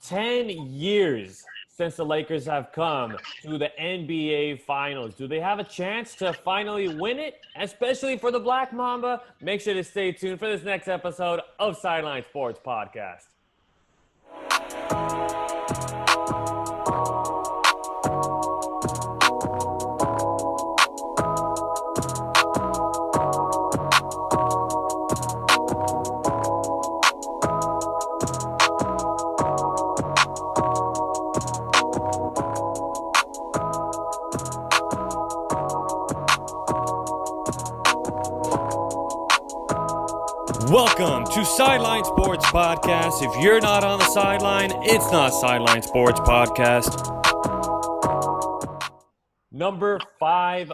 10 years since the Lakers have come to the NBA Finals. Do they have a chance to finally win it? Especially for the Black Mamba? Make sure to stay tuned for this next episode of Sideline Sports Podcast. Welcome to Sideline Sports Podcast. If you're not on the sideline, it's not Sideline Sports Podcast. Number 50,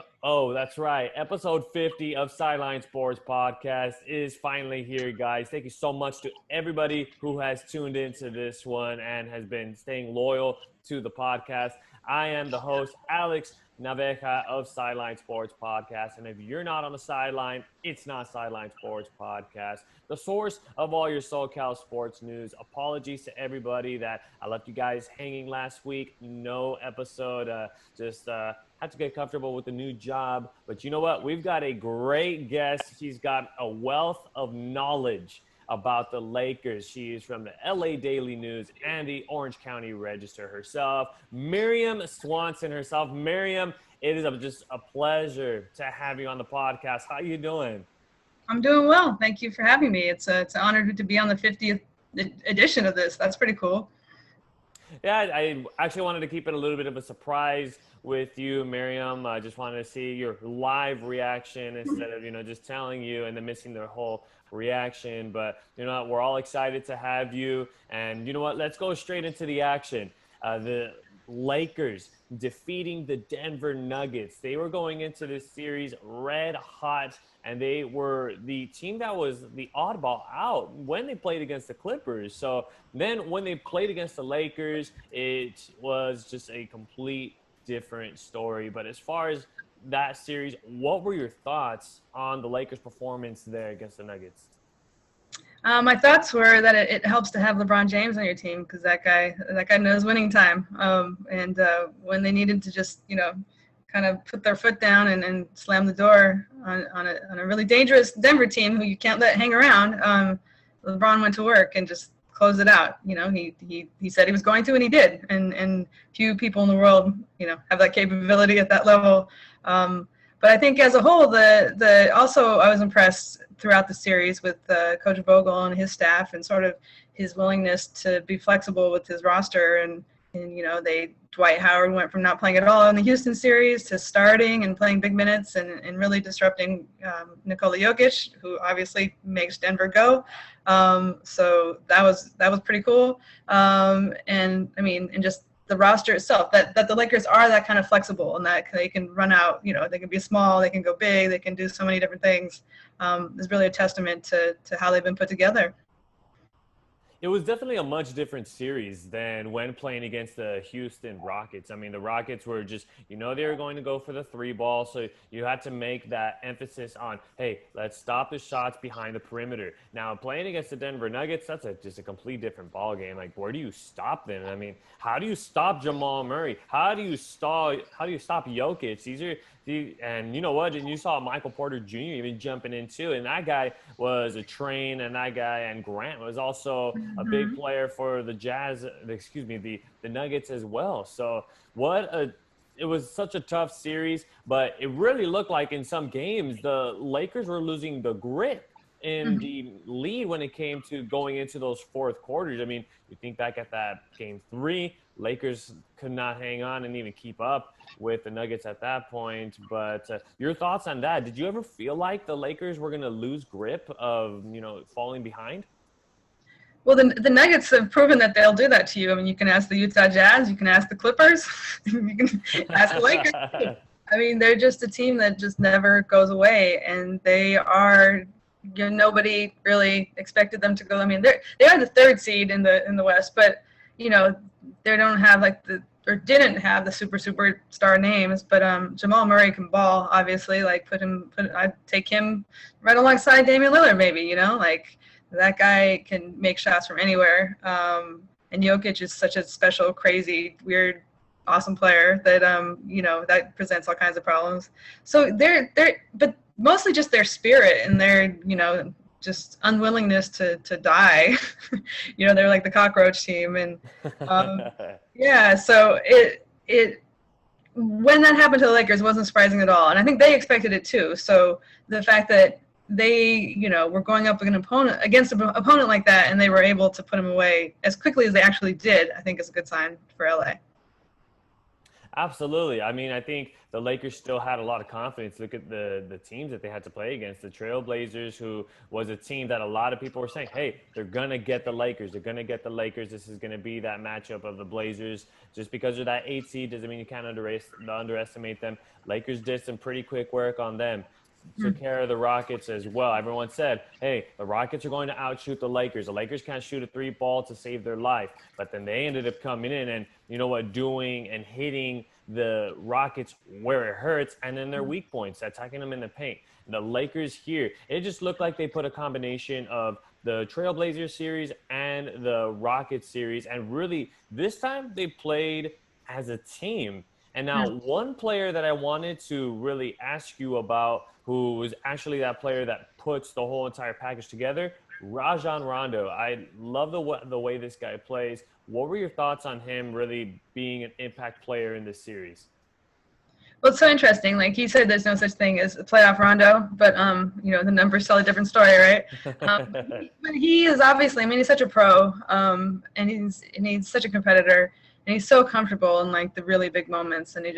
that's right. Episode 50 of Sideline Sports Podcast is finally here, guys. Thank you so much to everybody who has tuned into this one and has been staying loyal to the podcast. I am the host, Alex Naveja of Sideline Sports Podcast. And if you're not on the sideline, it's not Sideline Sports Podcast, the source of all your SoCal sports news. Apologies to everybody that I left you guys hanging last week. No episode, had to get comfortable with the new job. But you know what? We've got a great guest. She's got a wealth of knowledge about the Lakers. She is from the LA Daily News and the Orange County Register herself, Mirjam Swanson herself. Mirjam, it is just a pleasure to have you on the podcast. How you doing? I'm doing well. Thank you for having me. It's an honor to be on the 50th edition of this. That's pretty cool. Yeah, I actually wanted to keep it a little bit of a surprise with you, Mirjam. I just wanted to see your live reaction instead of, just telling you and then missing the whole reaction. But we're all excited to have you, and you know what, let's go straight into the action. The Lakers defeating the Denver Nuggets. They were going into this series red hot, and they were the team that was the oddball out when they played against the Clippers. So then when they played against the Lakers, it was just a complete different story. But as far as that series, what were your thoughts on the Lakers' performance there against the Nuggets? My thoughts were that it helps to have LeBron James on your team, because that guy knows winning time. And when they needed to just kind of put their foot down and slam the door on a really dangerous Denver team who you can't let hang around, LeBron went to work and just closed it out. He said he was going to, and he did. And few people in the world have that capability at that level. But I think as a whole, also I was impressed throughout the series with Coach Vogel and his staff, and sort of his willingness to be flexible with his roster. And Dwight Howard went from not playing at all in the Houston series to starting and playing big minutes and really disrupting Nikola Jokic, who obviously makes Denver go. So that was pretty cool. And just the roster itself, that the Lakers are that kind of flexible, and that they can run out, they can be small, they can go big, they can do so many different things, is really a testament to how they've been put together. It was definitely a much different series than when playing against the Houston Rockets. I mean, the Rockets were just, they were going to go for the three ball. So you had to make that emphasis on, hey, let's stop the shots behind the perimeter. Now, playing against the Denver Nuggets, that's just a complete different ball game. Like, where do you stop them? I mean, how do you stop Jamal Murray? How do you stop Jokic? And you know what? And you saw Michael Porter Jr. even jumping in too. And that guy was a train, and Grant was also a big player for the the Nuggets as well. So it was such a tough series, but it really looked like in some games the Lakers were losing the grip in the lead when it came to going into those fourth quarters. I mean, you think back at that game 3, Lakers could not hang on and even keep up with the Nuggets at that point. But your thoughts on that? Did you ever feel like the Lakers were going to lose grip of, falling behind? Well, the Nuggets have proven that they'll do that to you. I mean, you can ask the Utah Jazz, you can ask the Clippers, you can ask the Lakers. I mean, they're just a team that just never goes away, and they are – nobody really expected them to go. I mean, they are the 3rd seed in the West, but they don't have didn't have the superstar names. But Jamal Murray can ball, obviously. I'd take him right alongside Damian Lillard, maybe. That guy can make shots from anywhere. and Jokic is such a special, crazy, weird, awesome player that that presents all kinds of problems. So but mostly just their spirit and their just unwillingness to die. They're like the cockroach team, and so it when that happened to the Lakers wasn't surprising at all, and I think they expected it too. So the fact that they were going up against an opponent like that, and they were able to put him away as quickly as they actually did, I think is a good sign for LA. Absolutely. I mean, I think the Lakers still had a lot of confidence. Look at the teams that they had to play against. The Trailblazers, who was a team that a lot of people were saying, hey, they're going to get the Lakers. They're going to get the Lakers. This is going to be that matchup of the Blazers. Just because they're that 8 seed doesn't mean you can't underestimate them. Lakers did some pretty quick work on them. Took care of the Rockets as well. Everyone said, hey, the Rockets are going to outshoot the Lakers. The Lakers can't shoot a 3-ball to save their life. But then they ended up coming in and, doing and hitting the Rockets where it hurts, and then their weak points, attacking them in the paint. The Lakers here, it just looked like they put a combination of the Trailblazers series and the Rockets series. And really, this time they played as a team. And now one player that I wanted to really ask you about, who was actually that player that puts the whole entire package together, Rajon Rondo. I love the way this guy plays. What were your thoughts on him really being an impact player in this series? Well, it's so interesting. Like he said, there's no such thing as a playoff Rondo, but the numbers tell a different story, right? But he is obviously, he's such a pro, and he's such a competitor. And he's so comfortable in like the really big moments, and he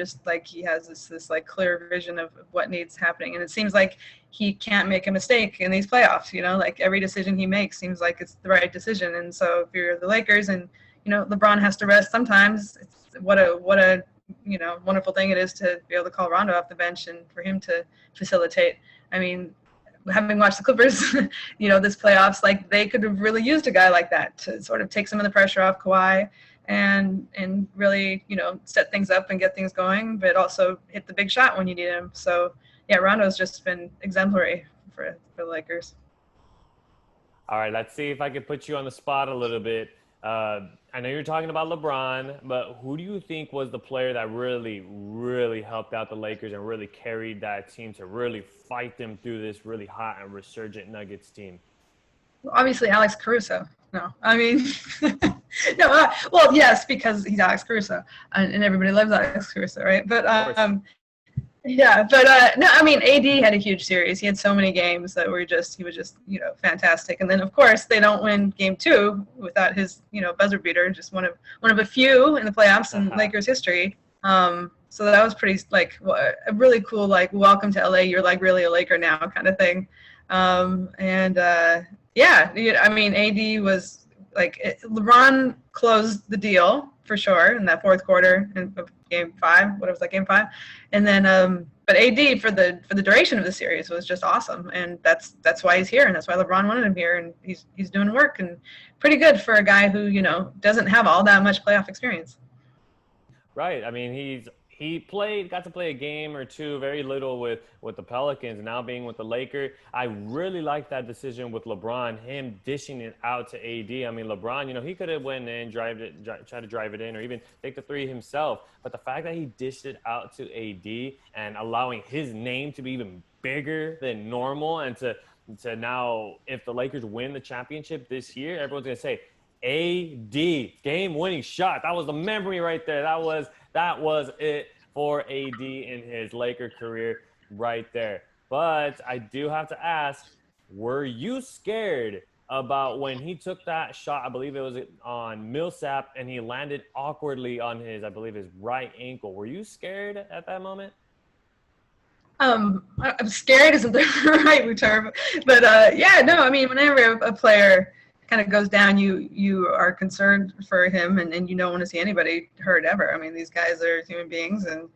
has this like clear vision of what needs happening. And it seems like he can't make a mistake in these playoffs. Like every decision he makes seems like it's the right decision. And so if you're the Lakers and LeBron has to rest sometimes, it's what a wonderful thing it is to be able to call Rondo off the bench and for him to facilitate. I mean, having watched the Clippers, this playoffs, like they could have really used a guy like that to sort of take some of the pressure off Kawhi and really, set things up and get things going, but also hit the big shot when you need him. So, yeah, Rondo's just been exemplary for the Lakers. All right, let's see if I can put you on the spot a little bit. I know you're talking about LeBron, but who do you think was the player that really, really helped out the Lakers and really carried that team to really fight them through this really hot and resurgent Nuggets team? Obviously, Alex Caruso. No, well, yes, because he's Alex Caruso, and everybody loves Alex Caruso, right? But no, AD had a huge series. He had so many games that he was just fantastic. And then of course they don't win Game 2 without his buzzer beater, just one of a few in the playoffs in Lakers history. So that was pretty a really cool welcome to LA. You're really a Laker now kind of thing. AD was LeBron closed the deal for sure in that fourth quarter of Game 5. What was that, Game 5? And then, but AD for the duration of the series was just awesome, and that's why he's here, and that's why LeBron wanted him here, and he's doing work and pretty good for a guy who doesn't have all that much playoff experience. Right. I mean, he got to play a game or two, very little with the Pelicans, now being with the Lakers. I really like that decision with LeBron, him dishing it out to AD. I mean, LeBron, he could have went in, tried to drive it in, or even take the three himself. But the fact that he dished it out to AD and allowing his name to be even bigger than normal, and to now, if the Lakers win the championship this year, everyone's going to say, AD, game-winning shot. That was the memory right there. That was it for AD in his Laker career right there. But I do have to ask, were you scared about when he took that shot? I believe it was on Millsap, and he landed awkwardly on his right ankle. Were you scared at that moment? I'm scared isn't the right term. But, whenever a player kind of goes down, you are concerned for him, and you don't want to see anybody hurt ever. I mean, these guys are human beings and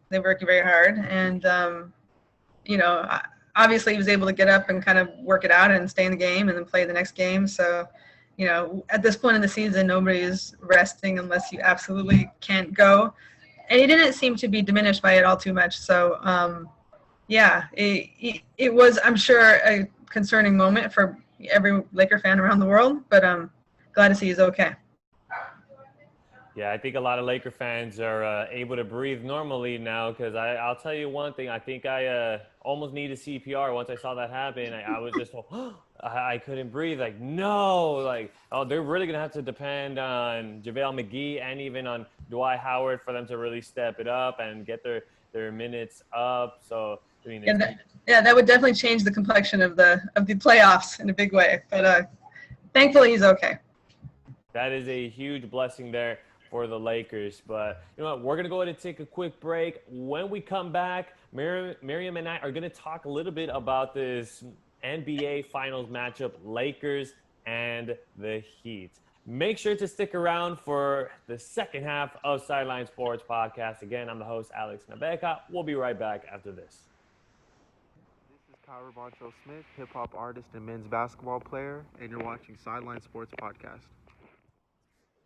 they work very hard, and obviously he was able to get up and kind of work it out and stay in the game and then play the next game. So at this point in the season, nobody is resting unless you absolutely can't go, and he didn't seem to be diminished by it all too much. So it was, I'm sure, a concerning moment for every Laker fan around the world, but I'm glad to see he's okay. Yeah, I think a lot of Laker fans are able to breathe normally now because I'll tell you one thing. I think I almost needed CPR once I saw that happen. I was just, I couldn't breathe. Like, no, like, oh, they're really going to have to depend on JaVale McGee and even on Dwight Howard for them to really step it up and get their minutes up. So, I mean, that would definitely change the complexion of the playoffs in a big way. But thankfully, he's okay. that is a huge blessing there for the Lakers. But you know what? We're going to go ahead and take a quick break. When we come back, Mirjam and I are going to talk a little bit about this NBA Finals matchup, Lakers and the Heat. Make sure to stick around for the second half of Sideline Sports Podcast. Again, I'm the host, Alex Nabeka. We'll be right back after this. This is Kyra Boncho Smith, hip-hop artist and men's basketball player, and you're watching Sideline Sports Podcast.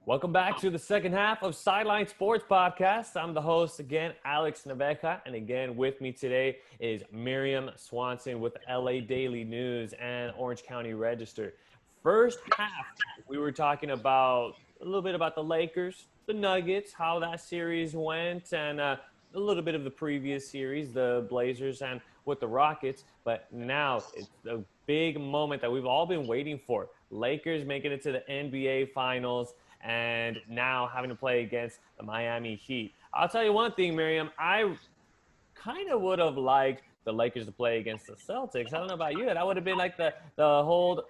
Welcome back to the second half of Sideline Sports Podcast. I'm the host again, Alex Nabeka, and again with me today is Mirjam Swanson with LA Daily News and Orange County Register. First half, we were talking about a little bit about the Lakers, the Nuggets, how that series went, and a little bit of the previous series, the Blazers and with the Rockets. But now it's a big moment that we've all been waiting for. Lakers making it to the NBA Finals, and now having to play against the Miami Heat. I'll tell you one thing, Mirjam, I kind of would have liked the Lakers to play against the Celtics. I don't know about you. That would have been like the old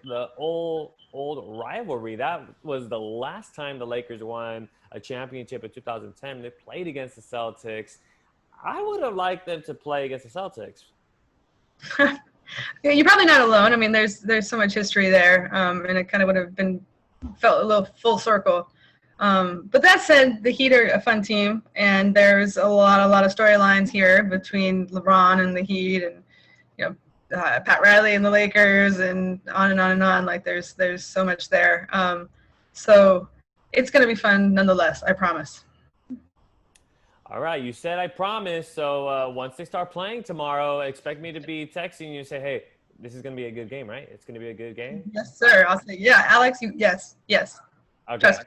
rivalry. That was the last time the Lakers won a championship in 2010. They played against the Celtics. I would have liked them to play against the Celtics. Yeah, you're probably not alone. I mean, there's so much history there, and it kind of would have felt a little full circle. But that said, the Heat are a fun team, and there's a lot of storylines here between LeBron and the Heat, and Pat Riley and the Lakers, and on and on and on. Like there's so much there. So it's going to be fun nonetheless. I promise. All right, you said I promise. So once they start playing tomorrow, expect me to be texting you and say, hey, this is going to be a good game, right? It's going to be a good game? Yes, sir. I'll say, yeah, Alex, yes. Okay. Trust me.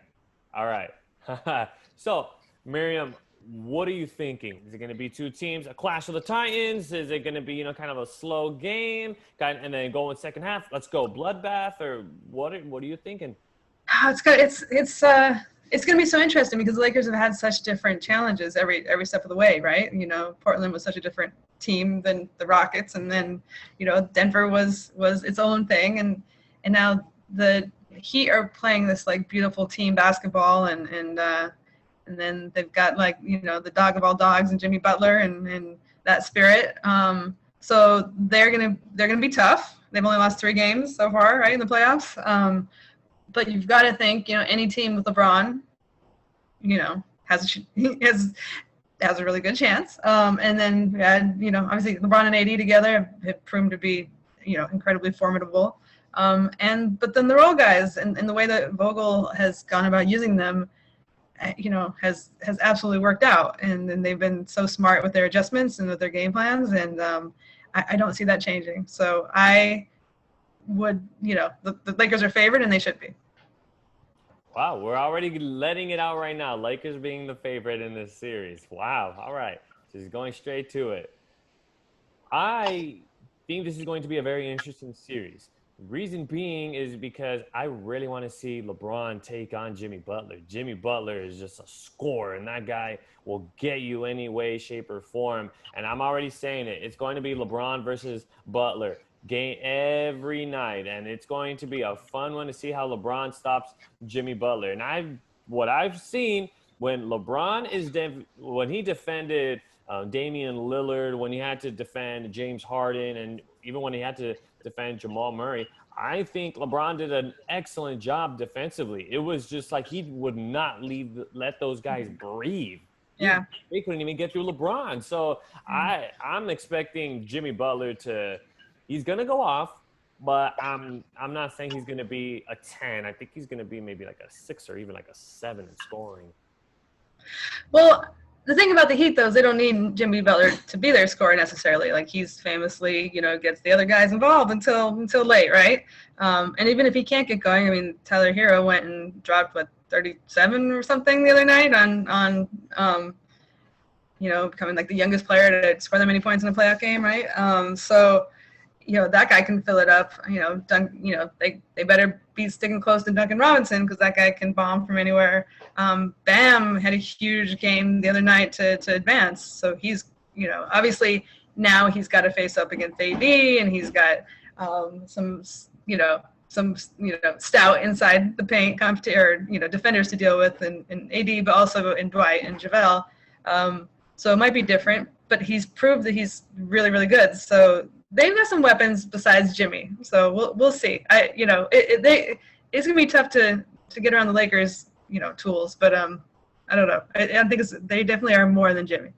All right. So, Mirjam, what are you thinking? Is it going to be two teams, a clash of the Titans? Is it going to be, kind of a slow game, and then go in second half? Let's go bloodbath, or what are you thinking? It's going to be so interesting because the Lakers have had such different challenges every step of the way, right? Portland was such a different team than the Rockets, and then Denver was its own thing, and now the Heat are playing this like beautiful team basketball, and then they've got the dog of all dogs and Jimmy Butler and that spirit. So they're gonna be tough. They've only lost 3 games so far, right, in the playoffs. But you've got to think, any team with LeBron, has a really good chance. And then we had, obviously LeBron and AD together have proven to be, incredibly formidable. But then the role guys and the way that Vogel has gone about using them, has absolutely worked out. And then they've been so smart with their adjustments and with their game plans. And I don't see that changing. So I would, the Lakers are favored, and they should be. Wow, we're already letting it out right now. Lakers being the favorite in this series. Wow. All right. Just going straight to it. I think this is going to be a very interesting series. The reason being is because I really want to see LeBron take on Jimmy Butler. Jimmy Butler is just a scorer, and that guy will get you any way, shape, or form. And I'm already saying it. It's going to be LeBron versus Butler game every night, and it's going to be a fun one to see how LeBron stops Jimmy Butler. And what I've seen when LeBron when he defended Damian Lillard, when he had to defend James Harden, and even when he had to defend Jamal Murray, I think LeBron did an excellent job defensively. It was just like he would not let those guys breathe. Yeah, they couldn't even get through LeBron. So I'm expecting Jimmy Butler he's going to go off, but I'm not saying he's going to be a 10. I think he's going to be maybe like a 6 or even like a 7 in scoring. Well, the thing about the Heat, though, is they don't need Jimmy Butler to be their scorer necessarily. Like, he's famously, gets the other guys involved until late, right? And even if he can't get going, I mean, Tyler Hero went and dropped, 37 or something the other night on becoming like the youngest player to score that many points in a playoff game, right? So, that guy can fill it up. They better be sticking close to Duncan Robinson because that guy can bomb from anywhere. Bam had a huge game the other night to advance. So he's, obviously now he's got to face up against AD, and he's got some stout inside the paint defenders to deal with in AD, but also in Dwight and JaVale. So it might be different, but he's proved that he's really, really good. So they've got some weapons besides Jimmy. So we'll see. It's gonna be tough to get around the Lakers, tools. But I don't know. I think they definitely are more than Jimmy.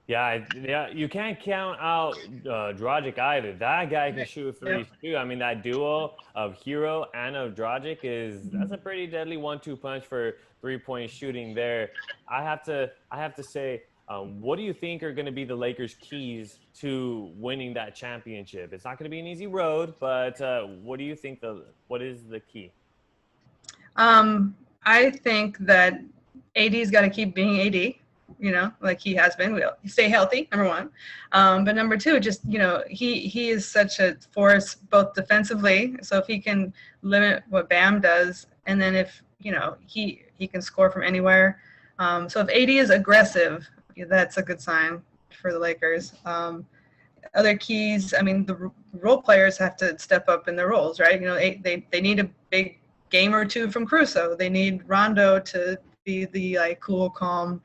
Yeah, you can't count out Dragic either. That guy can shoot threes too. I mean, that duo of Hero and of Dragic that's a pretty deadly 1-2 punch for 3-point shooting there. I have to say, what do you think are going to be the Lakers' keys to winning that championship? It's not going to be an easy road, but what do you think what is the key? I think that AD's got to keep being AD. Like he has been. We'll stay healthy, number one. But number two, just, he is such a force both defensively. So if he can limit what Bam does, and then if, he can score from anywhere. So if AD is aggressive, that's a good sign for the Lakers. Other keys, I mean, the role players have to step up in their roles, right? They need a big game or two from Caruso. They need Rondo to be the cool, calm,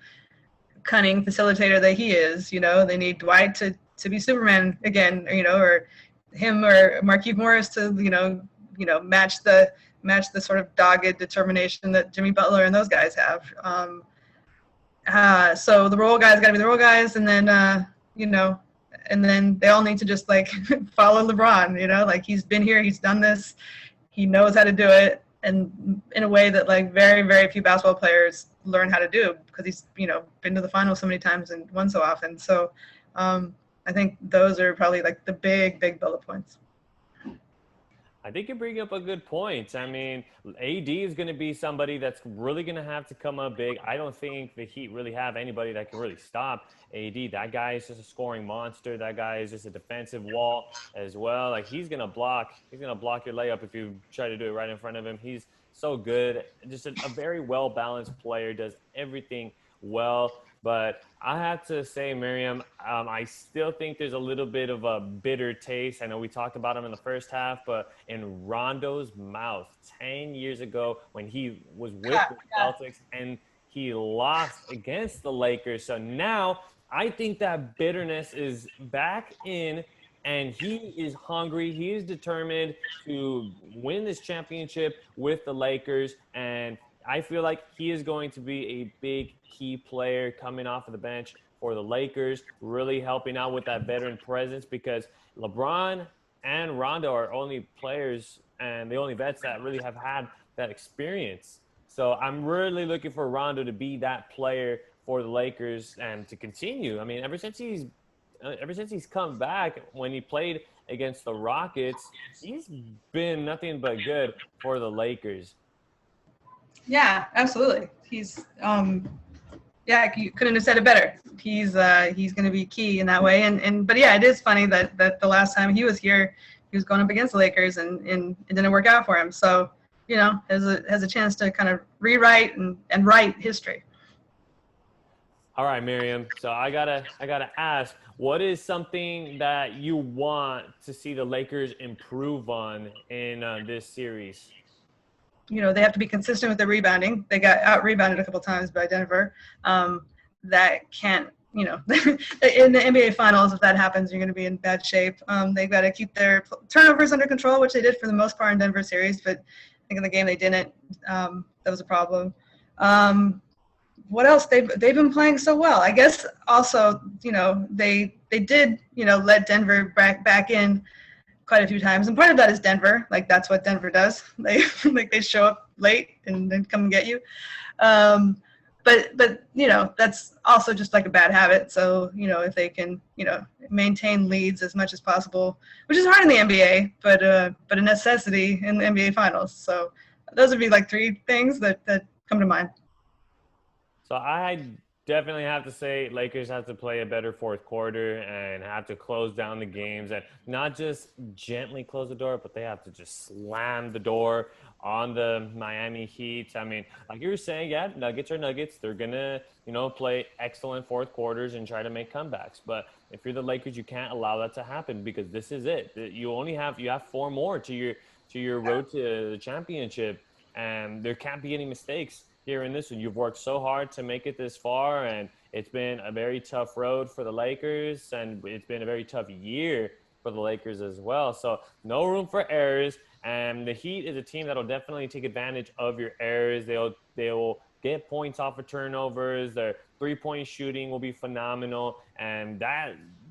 cunning facilitator that he is. They need Dwight to be Superman again, or him or Markieff Morris to match the sort of dogged determination that Jimmy Butler and those guys have. So the role guys got to be the role guys, and then and then they all need to just follow LeBron. He's been here, he's done this, he knows how to do it, and in a way that very, very few basketball players learn how to do, because he's been to the finals so many times and won so often. So I think those are probably the big bullet points. I think you bring up a good point. I mean, AD is going to be somebody that's really going to have to come up big. I don't think the Heat really have anybody that can really stop AD. That guy is just a scoring monster. That guy is just a defensive wall as well. He's going to block your layup if you try to do it right in front of him. He's so good. Just a very well-balanced player, does everything well. But I have to say, Mirjam, I still think there's a little bit of a bitter taste. I know we talked about him in the first half, but in Rondo's mouth 10 years ago when he was with the Celtics and he lost against the Lakers. So now I think that bitterness is back in, and he is hungry. He is determined to win this championship with the Lakers, and I feel like he is going to be a big key player coming off of the bench for the Lakers, really helping out with that veteran presence, because LeBron and Rondo are only players and the only vets that really have had that experience. So I'm really looking for Rondo to be that player for the Lakers and to continue. I mean, ever since he's come back, when he played against the Rockets, he's been nothing but good for the Lakers. Yeah, absolutely. He's you couldn't have said it better. He's going to be key in that way. But yeah, it is funny that the last time he was here, he was going up against the Lakers and it didn't work out for him. So, has a chance to kind of rewrite and write history. All right, Mirjam. So I gotta ask, what is something that you want to see the Lakers improve on in this series? They have to be consistent with their rebounding. They got out-rebounded a couple times by Denver. That can't, in the NBA Finals, if that happens, you're going to be in bad shape. They've got to keep their turnovers under control, which they did for the most part in Denver series, but I think in the game they didn't. That was a problem. What else? They've been playing so well. I guess also, they did, let Denver back in quite a few times, and part of that is Denver. That's what Denver does. They show up late and then come and get you. But that's also just like a bad habit. So if they can maintain leads as much as possible, which is hard in the NBA, but a necessity in the NBA Finals. So those would be like three things that come to mind. So I definitely have to say Lakers have to play a better fourth quarter and have to close down the games, and not just gently close the door, but they have to just slam the door on the Miami Heat. I mean, like you were saying, yeah, Nuggets are Nuggets. They're going to, play excellent fourth quarters and try to make comebacks. But if you're the Lakers, you can't allow that to happen, because this is it. You have 4 more to your road to the championship, and there can't be any mistakes here in this one. You've worked so hard to make it this far, and it's been a very tough road for the Lakers, and it's been a very tough year for the Lakers as well. So no room for errors, and the Heat is a team that will definitely take advantage of your errors. They will get points off of turnovers. Their 3-point shooting will be phenomenal, and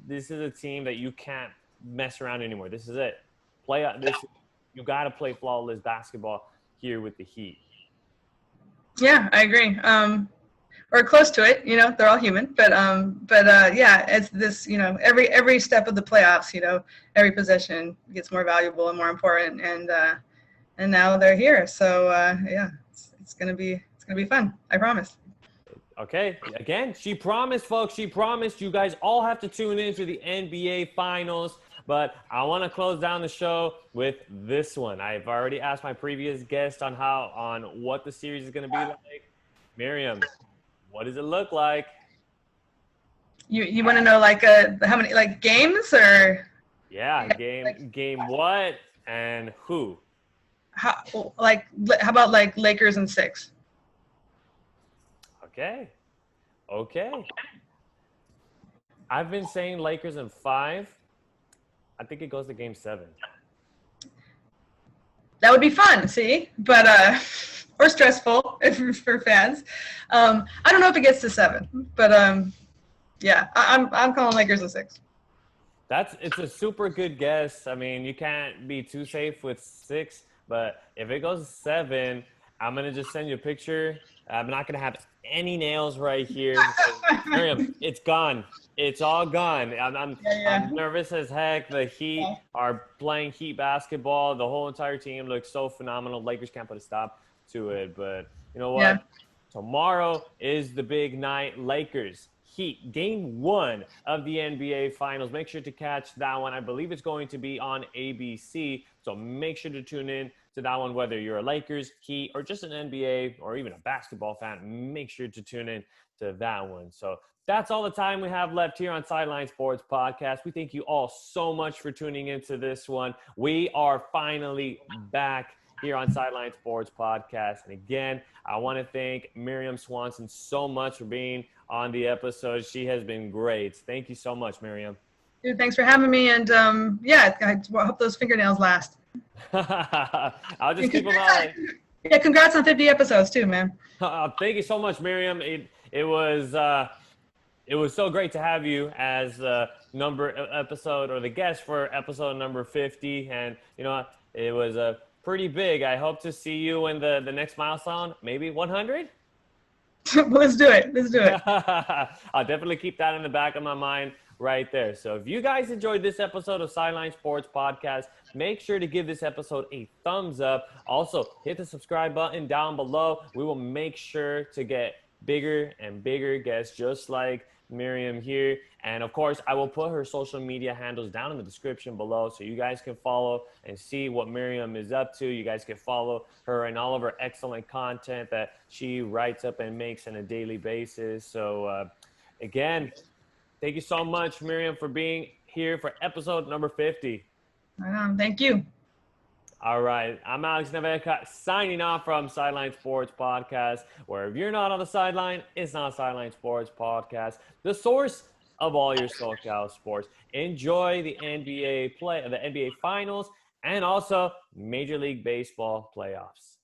this is a team that you can't mess around anymore. This is it. You got to play flawless basketball here with the Heat. Yeah, I agree. Or close to it. They're all human, but yeah, it's this. Every step of the playoffs. Every possession gets more valuable and more important, and now they're here. So yeah, it's gonna be fun. I promise. Okay. Again, she promised, folks. She promised. You guys all have to tune in for the NBA Finals. But I want to close down the show with this one. I've already asked my previous guest on what the series is going to be like. Mirjam, what does it look like? You want to know how many games or? Yeah, game what and who? How about Lakers in 6? Okay. I've been saying Lakers in 5. I think it goes to game 7. That would be fun, see? But or stressful for fans. I don't know if it gets to 7, but yeah, I'm calling Lakers in 6. It's a super good guess. I mean, you can't be too safe with 6, but if it goes 7, I'm gonna just send you a picture. I'm not gonna have any nails right here. Mirjam, it's gone. It's all gone. I'm nervous as heck. The Heat are playing Heat basketball. The whole entire team looks so phenomenal. Lakers can't put a stop to it. But you know what? Yeah. Tomorrow is the big night. Lakers, Heat, game 1 of the NBA Finals. Make sure to catch that one. I believe it's going to be on ABC. So make sure to tune in to that one, whether you're a Lakers, Heat, or just an NBA or even a basketball fan. Make sure to tune in to that one. So that's all the time we have left here on Sideline Sports Podcast. We thank you all so much for tuning into this one. We are finally back here on Sideline Sports Podcast. And again, I want to thank Mirjam Swanson so much for being on the episode. She has been great. Thank you so much, Mirjam. Dude, thanks for having me. And yeah, I hope those fingernails last. I'll just keep them on. Yeah, congrats on 50 episodes too, man. Thank you so much, Mirjam. It was so great to have you as the episode or the guest for episode number 50, and it was pretty big. I hope to see you in the next milestone, maybe 100. Let's do it. I'll definitely keep that in the back of my mind right there. So if you guys enjoyed this episode of Sideline Sports Podcast, make sure to give this episode a thumbs up. Also, hit the subscribe button down below. We will make sure to get bigger and bigger guests just like Mirjam here. And of course, I will put her social media handles down in the description below so you guys can follow and see what Mirjam is up to. You guys can follow her and all of her excellent content that she writes up and makes on a daily basis. So again, thank you so much, Mirjam, for being here for episode number 50. Thank you. All right. I'm Alex Naveca signing off from Sideline Sports Podcast, where if you're not on the sideline, it's not Sideline Sports Podcast, the source of all your SoCal sports. Enjoy the NBA Finals and also Major League Baseball playoffs.